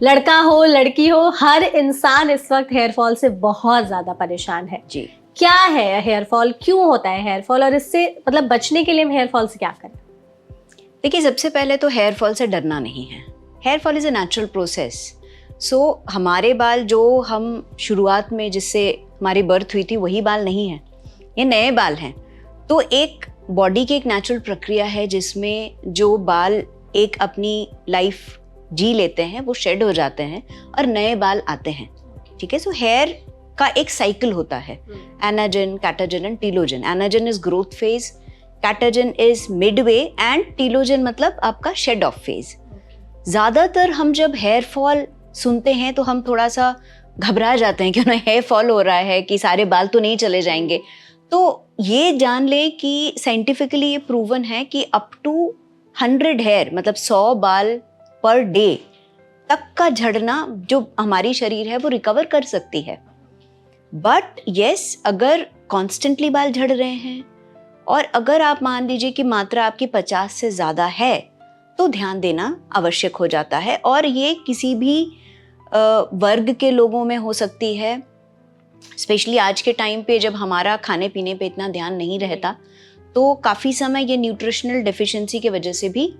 लड़का हो लड़की हो, हर इंसान इस वक्त हेयर फॉल से बहुत ज्यादा परेशान है जी। क्या है हेयर फॉल, क्यों होता है हेयर फॉल, और इससे मतलब बचने के लिए हम हेयर फॉल से क्या करें? देखिए, सबसे पहले तो हेयर फॉल से डरना नहीं है। Hair fall is a natural process. So हमारे बाल जो हम शुरुआत में जिससे हमारी बर्थ हुई थी वही बाल नहीं हैं, ये नए बाल हैं। तो एक बॉडी की एक नेचुरल प्रक्रिया है जिसमें जो बाल एक अपनी लाइफ जी लेते हैं वो शेड हो जाते हैं और नए बाल आते हैं। ठीक है, सो हेयर का एक साइकिल होता है, anagen, catagen and telogen. Anagen is growth phase, catagen is Midway and telogen मतलब आपका शेड ऑफ फेज। ज्यादातर हम जब हेयर फॉल सुनते हैं तो हम थोड़ा सा घबरा जाते हैं कि ना हेयर फॉल हो रहा है, कि सारे बाल तो नहीं चले जाएंगे। तो ये जान लें कि साइंटिफिकली ये प्रूवन है कि अप टू 100 हेयर मतलब 100 बाल पर डे तक का झड़ना जो हमारी शरीर है वो रिकवर कर सकती है। बट यस, अगर कॉन्स्टेंटली बाल झड़ रहे हैं और अगर आप मान लीजिए कि मात्रा आपकी 50 से ज़्यादा है तो ध्यान देना आवश्यक हो जाता है। और ये किसी भी वर्ग के लोगों में हो सकती है, स्पेशली आज के टाइम पे जब हमारा खाने पीने पे इतना ध्यान नहीं रहता, तो काफ़ी समय ये न्यूट्रिशनल डेफिशिएंसी की वजह से भी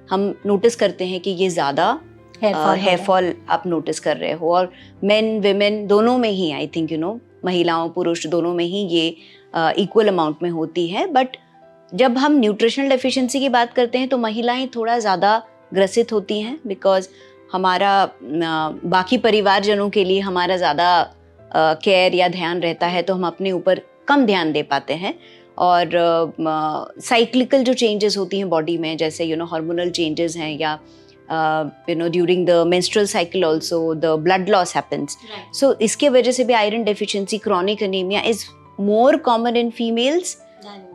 हम नोटिस करते हैं कि ये ज़्यादा हेयर फॉल आप नोटिस कर रहे हो। और मेन विमेन दोनों में ही, आई थिंक महिलाओं पुरुष दोनों में ही ये इक्वल अमाउंट में होती है। बट जब हम न्यूट्रिशनल डेफिशिएंसी की बात करते हैं तो महिलाएं थोड़ा ज़्यादा ग्रसित होती हैं, बिकॉज हमारा बाकी परिवारजनों के लिए हमारा ज़्यादा केयर या ध्यान रहता है, तो हम अपने ऊपर कम ध्यान दे पाते हैं। और साइक्लिकल जो चेंजेस होती हैं बॉडी में, जैसे हार्मोनल चेंजेस हैं, या during the menstrual cycle also the blood loss happens. Right. So इसके वजह से भी iron deficiency, chronic anemia is more common in females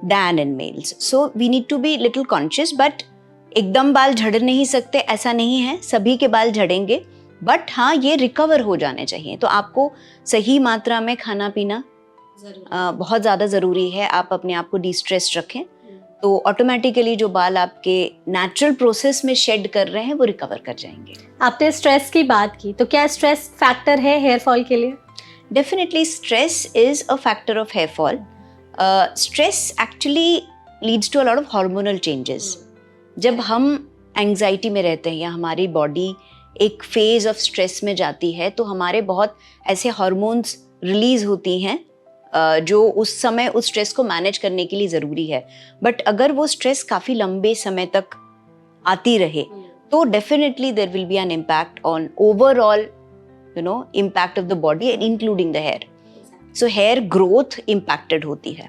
than in males. So we need to be little conscious. But एकदम बाल झड़ नहीं सकते ऐसा नहीं है, सभी के बाल झड़ेंगे, बट हाँ ये रिकवर हो जाने चाहिए। तो आपको सही मात्रा में खाना पीना बहुत ज़्यादा ज़रूरी है। आप अपने आप को डिस्ट्रेस रखें तो ऑटोमेटिकली जो बाल आपके नेचुरल प्रोसेस में शेड कर रहे हैं वो रिकवर कर जाएंगे। आपने स्ट्रेस की बात की, तो क्या स्ट्रेस फैक्टर है हेयर फॉल के लिए? Definitely stress is a factor of hair fall. Stress actually leads to a lot of hormonal changes. जब हम एंग्जाइटी में रहते हैं या हमारी बॉडी एक फेज ऑफ स्ट्रेस में जाती है तो हमारे बहुत ऐसे हार्मोन्स रिलीज होती हैं जो उस समय उस स्ट्रेस को मैनेज करने के लिए ज़रूरी है। बट अगर वो स्ट्रेस काफ़ी लंबे समय तक आती रहे तो definitely there will be an impact on overall impact of the body including the hair. So hair growth impacted होती है।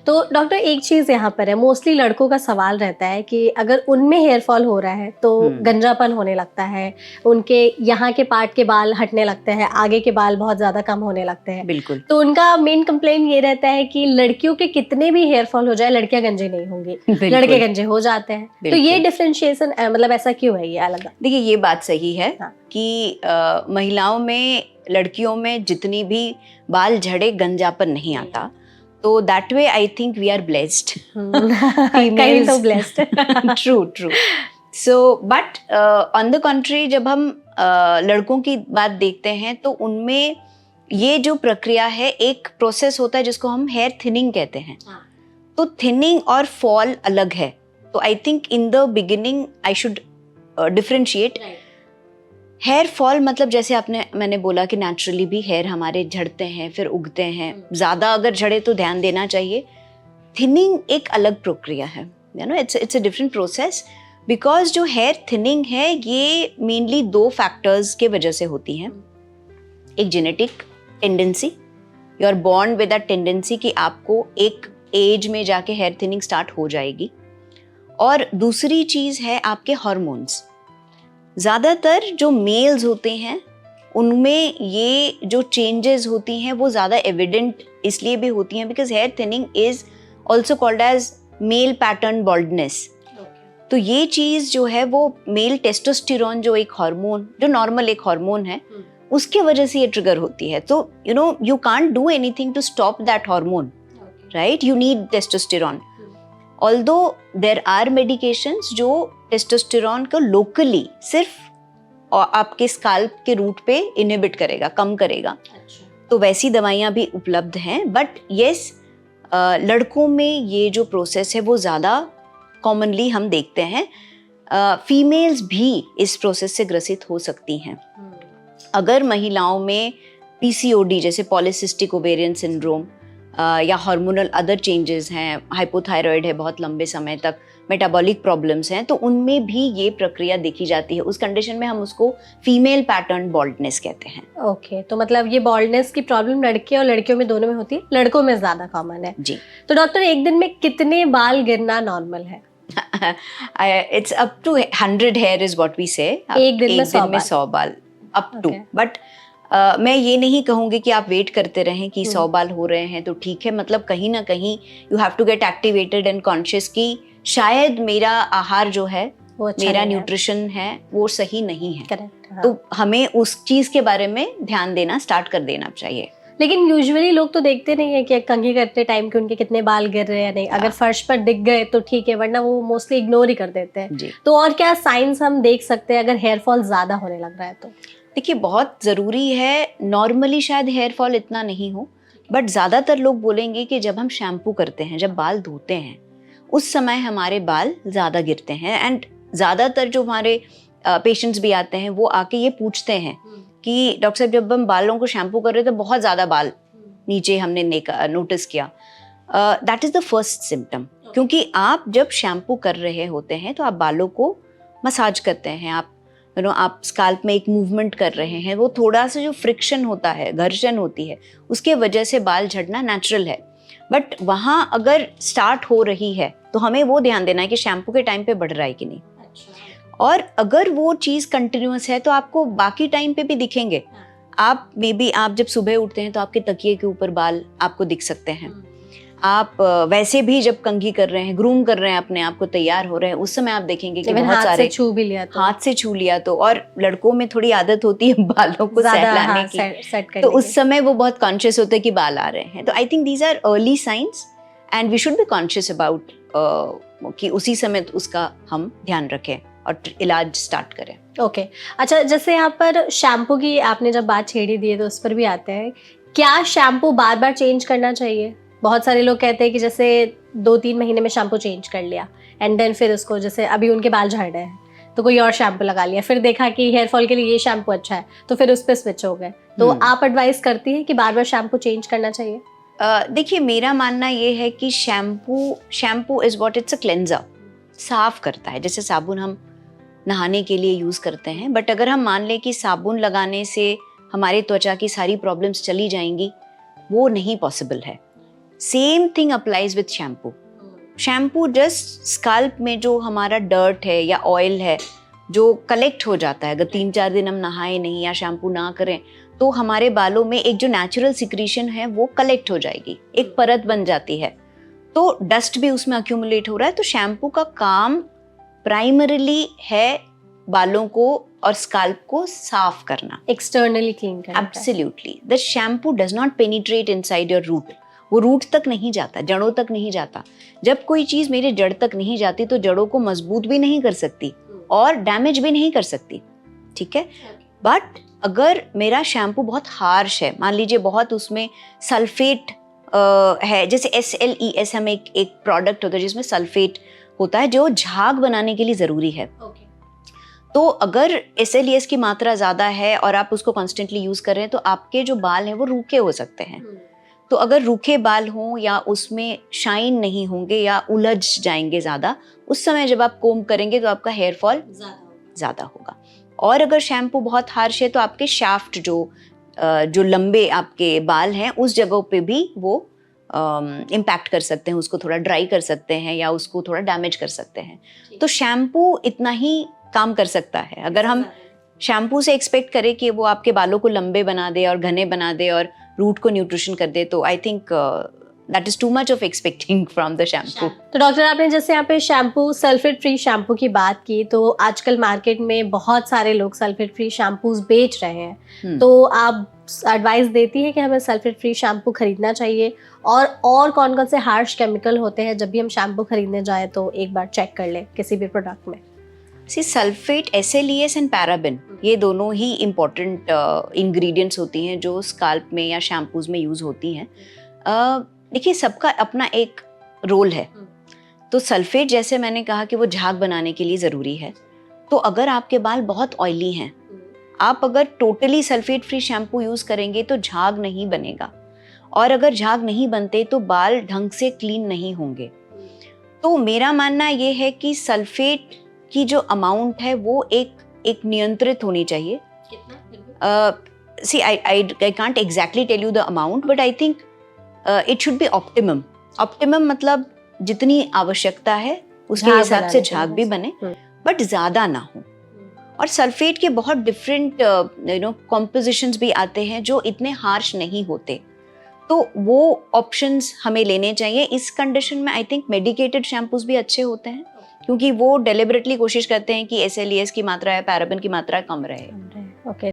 तो डॉक्टर एक चीज यहाँ पर है, मोस्टली लड़कों का सवाल रहता है कि अगर उनमें हेयर फॉल हो रहा है तो गंजापन होने लगता है, उनके यहाँ के पार्ट के बाल हटने लगते हैं, आगे के बाल बहुत ज्यादा कम होने लगते हैं। बिल्कुल। तो उनका मेन कंप्लेन ये रहता है कि लड़कियों के कितने भी हेयर फॉल हो जाए लड़कियां गंजे नहीं होंगी, लड़के गंजे हो जाते हैं। तो ये डिफरेंशिएशन मतलब ऐसा क्यों है, ये अलग? देखिए, ये बात सही है कि महिलाओं में, लड़कियों में जितनी भी बाल झड़े गंजापन नहीं आता। तो that way I think we are blessed, kind of blessed. True. So but on the country जब हम लड़कों की बात देखते हैं तो उनमें ये जो प्रक्रिया है, एक प्रोसेस होता है जिसको हम हेयर थिनिंग कहते हैं। तो थिनिंग और फॉल अलग है। तो I think in the beginning I should differentiate. Hair fall मतलब जैसे मैंने बोला कि नेचुरली भी हेयर हमारे झड़ते हैं फिर उगते हैं, ज़्यादा अगर झड़े तो ध्यान देना चाहिए। थिनिंग एक अलग प्रक्रिया है, it's a different process. Because जो हेयर थिनिंग है ये मेनली 2 फैक्टर्स के वजह से होती हैं। एक genetic tendency, you are born with that tendency कि आपको एक एज में जाके हेयर थिनिंग स्टार्ट हो जाएगी। और दूसरी चीज़ है आपके हार्मोन्स। ज़्यादातर जो मेल्स होते हैं उनमें ये जो चेंजेस होती हैं वो ज़्यादा एविडेंट इसलिए भी होती हैं because hair thinning is also called as male pattern baldness. तो ये चीज़ जो है वो मेल टेस्टोस्टेरोन जो एक हार्मोन, जो नॉर्मल एक हार्मोन है, उसके वजह से ये ट्रिगर होती है। तो you can't do anything to stop that hormone, right? You need testosterone. Although there are medications जो टेस्टोस्टेरोन को लोकली सिर्फ और आपके स्काल्प के रूट पे इनहिबिट करेगा, कम करेगा। तो वैसी दवाइयाँ भी उपलब्ध हैं, बट येस लड़कों में ये जो प्रोसेस है वो ज़्यादा कॉमनली हम देखते हैं। फीमेल्स भी इस प्रोसेस से ग्रसित हो सकती हैं। अगर महिलाओं में पीसीओडी जैसे पॉलीसिस्टिक ओवेरियन सिंड्रोम या हार्मोनल अदर चेंजेस हैं, हाइपोथायराइड है बहुत लंबे समय तक, मेटाबॉलिक प्रॉब्लम्स हैं, तो उनमें भी ये प्रक्रिया देखी जाती है। उस कंडीशन में हम उसको फीमेल पैटर्न बॉल्डनेस कहते हैं। ओके, तो मतलब ये बॉल्डनेस की प्रॉब्लम लड़के और लड़कियों में दोनों में होती है, लड़कों में ज़्यादा कॉमन है जी। तो डॉक्टर एक दिन में कितने बाल गिरना नॉर्मल है? It's up to 100 hair is what we say. एक दिन में 100 बाल up to. But मैं ये नहीं कहूँगी कि आप वेट करते रहें कि 100 बाल हो रहे हैं तो ठीक है। मतलब कहीं ना कहीं you have to get activated and conscious कि शायद मेरा आहार जो है, मेरा न्यूट्रिशन है वो सही नहीं है। करेक्ट, हाँ। तो हमें उस चीज़ के बारे में ध्यान देना स्टार्ट कर देना चाहिए। लेकिन यूजुअली लोग तो देखते नहीं है कि कंघी करते टाइम के उनके कितने बाल गिर रहे हैं या नहीं। अगर फर्श पर दिख गए तो ठीक है, वरना वो मोस्टली इग्नोर ही कर देते हैं। तो और क्या साइंस हम देख सकते हैं अगर हेयर फॉल ज्यादा होने लग रहा है तो? देखिए, बहुत ज़रूरी है, नॉर्मली शायद हेयर फॉल इतना नहीं हो, बट ज़्यादातर लोग बोलेंगे कि जब हम शैम्पू करते हैं, जब बाल धोते हैं, उस समय हमारे बाल ज़्यादा गिरते हैं। एंड ज़्यादातर जो हमारे पेशेंट्स भी आते हैं वो आके ये पूछते हैं कि डॉक्टर साहब जब हम बालों को शैम्पू कर रहे थे बहुत ज़्यादा बाल नीचे हमने नोटिस किया। That is the first symptom. क्योंकि आप जब शैम्पू कर रहे होते हैं तो आप बालों को मसाज करते हैं, आप स्काल्प में एक मूवमेंट कर रहे हैं, वो थोड़ा सा जो फ्रिक्शन होता है, घर्षण होती है, उसके वजह से बाल झड़ना नेचुरल है। बट वहाँ अगर स्टार्ट हो रही है तो हमें वो ध्यान देना है कि शैम्पू के टाइम पे बढ़ रहा है कि नहीं। और अगर वो चीज़ कंटिन्यूस है तो आपको बाकी टाइम पे भी दिखेंगे। आप आप जब सुबह उठते हैं तो आपके तकिए के ऊपर बाल आपको दिख सकते हैं। आप वैसे भी जब कंघी कर रहे हैं, ग्रूम कर रहे हैं, अपने आप को तैयार हो रहे हैं, उस समय आप देखेंगे कि बहुत सारे हाथ से छू लिया तो, और लड़कों में थोड़ी आदत होती है बालों को सहलाने की, तो उस समय वो बहुत कॉन्शियस होते हैं कि बाल आ रहे हैं। तो I think these are early signs and we should be conscious about कि उसी समय उसका हम ध्यान रखें और इलाज स्टार्ट करें। ओके, अच्छा, जैसे यहाँ पर शैम्पू की आपने जब बात छेड़ी दी है तो उस पर भी आते हैं, क्या शैम्पू बार बार चेंज करना चाहिए? बहुत सारे लोग कहते हैं कि जैसे 2-3 महीने में शैम्पू चेंज कर लिया एंड देन फिर उसको, जैसे अभी उनके बाल झड़ रहे हैं तो कोई और शैम्पू लगा लिया, फिर देखा कि हेयर फॉल के लिए ये शैम्पू अच्छा है तो फिर उस पर स्विच हो गए। तो आप एडवाइस करती हैं कि बार बार शैम्पू चेंज करना चाहिए? देखिए, मेरा मानना ये है कि shampoo is what, it's a cleanser, साफ करता है। जैसे साबुन हम नहाने के लिए यूज़ करते हैं, बट अगर हम मान लें कि साबुन लगाने से हमारे त्वचा की सारी प्रॉब्लम्स चली जाएंगी, वो नहीं पॉसिबल है। Same thing applies with shampoo. Shampoo just scalp में जो हमारा डर्ट है या ऑयल है जो कलेक्ट हो जाता है, अगर 3-4 दिन हम नहाए नहीं या शैम्पू ना करें तो हमारे बालों में एक जो नेचुरल सिक्रीशन है वो कलेक्ट हो जाएगी, एक परत बन जाती है, तो डस्ट भी उसमें अक्यूमुलेट हो रहा है। तो शैम्पू का काम प्राइमरीली है बालों को और स्काल्प को साफ करना, एक्सटर्नली क्लीन करना। Absolutely. The shampoo does not penetrate inside your root. वो रूट तक नहीं जाता, जड़ों तक नहीं जाता। जब कोई चीज़ मेरे जड़ तक नहीं जाती तो जड़ों को मजबूत भी नहीं कर सकती और डैमेज भी नहीं कर सकती, ठीक है। बट अगर मेरा शैम्पू बहुत हार्श है, मान लीजिए बहुत उसमें सल्फेट है, जैसे SLES हम एक प्रोडक्ट होता है जिसमें सल्फेट होता है जो झाग बनाने के लिए ज़रूरी है। तो अगर SLES की मात्रा ज़्यादा है और आप उसको कॉन्स्टेंटली यूज़ कर रहे हैं तो आपके जो बाल हैं वो रूखे हो सकते हैं। तो अगर रूखे बाल हों या उसमें शाइन नहीं होंगे या उलझ जाएंगे ज़्यादा, उस समय जब आप कोम्ब करेंगे तो आपका हेयर फॉल ज़्यादा होगा। और अगर शैम्पू बहुत हार्श है तो आपके शाफ्ट जो लंबे आपके बाल हैं उस जगहों पे भी वो इम्पैक्ट कर सकते हैं, उसको थोड़ा ड्राई कर सकते हैं या उसको थोड़ा डैमेज कर सकते हैं। तो शैम्पू इतना ही काम कर सकता है। अगर हम शैम्पू से एक्सपेक्ट करें कि वो आपके बालों को लंबे बना दे और घने बना दे और रूट को न्यूट्रिशन कर दे, तो I think that is too much of expecting from the shampoo. तो डॉक्टर, आपने जैसे यहाँ पे शैम्पू, सल्फेट फ्री शैम्पू की बात की, तो आजकल मार्केट में बहुत सारे लोग सल्फेट फ्री शैम्पूज बेच रहे हैं, तो आप एडवाइस देती है कि हमें सल्फेट फ्री शैम्पू खरीदना चाहिए? और कौन कौन से हार्श केमिकल होते हैं जब भी हम शैम्पू खरीदने जाए तो एक बार चेक कर ले किसी भी प्रोडक्ट में? सी सल्फेट, SLES एंड पैराबिन, ये दोनों ही इम्पॉर्टेंट इंग्रेडिएंट्स होती हैं जो स्काल्प में या शैम्पूज में यूज़ होती हैं। देखिए सबका अपना एक रोल है। तो सल्फेट जैसे मैंने कहा कि वो झाग बनाने के लिए ज़रूरी है। तो अगर आपके बाल बहुत ऑयली हैं, आप अगर totally sulphate free shampoo use करेंगे तो झाग नहीं बनेगा, और अगर झाग नहीं बनते तो बाल ढंग से क्लीन नहीं होंगे। तो मेरा मानना ये है कि सल्फेट की जो अमाउंट है वो एक नियंत्रित होनी चाहिए। So I can't exactly tell you the amount, but I think it should be optimum. Optimum मतलब जितनी आवश्यकता है उसके हिसाब से झाग भी बने, बट ज़्यादा ना हो। और सल्फेट के बहुत डिफरेंट कॉम्पोजिशंस भी आते हैं जो इतने हार्श नहीं होते, तो वो ऑप्शंस हमें लेने चाहिए। इस कंडीशन में आई थिंक मेडिकेटेड शैम्पूज भी अच्छे होते हैं, क्योंकि वो डेलिबरेटली कोशिश करते हैं कि SLES की मात्रा या पैराबिन की मात्रा कम रहे। ओके।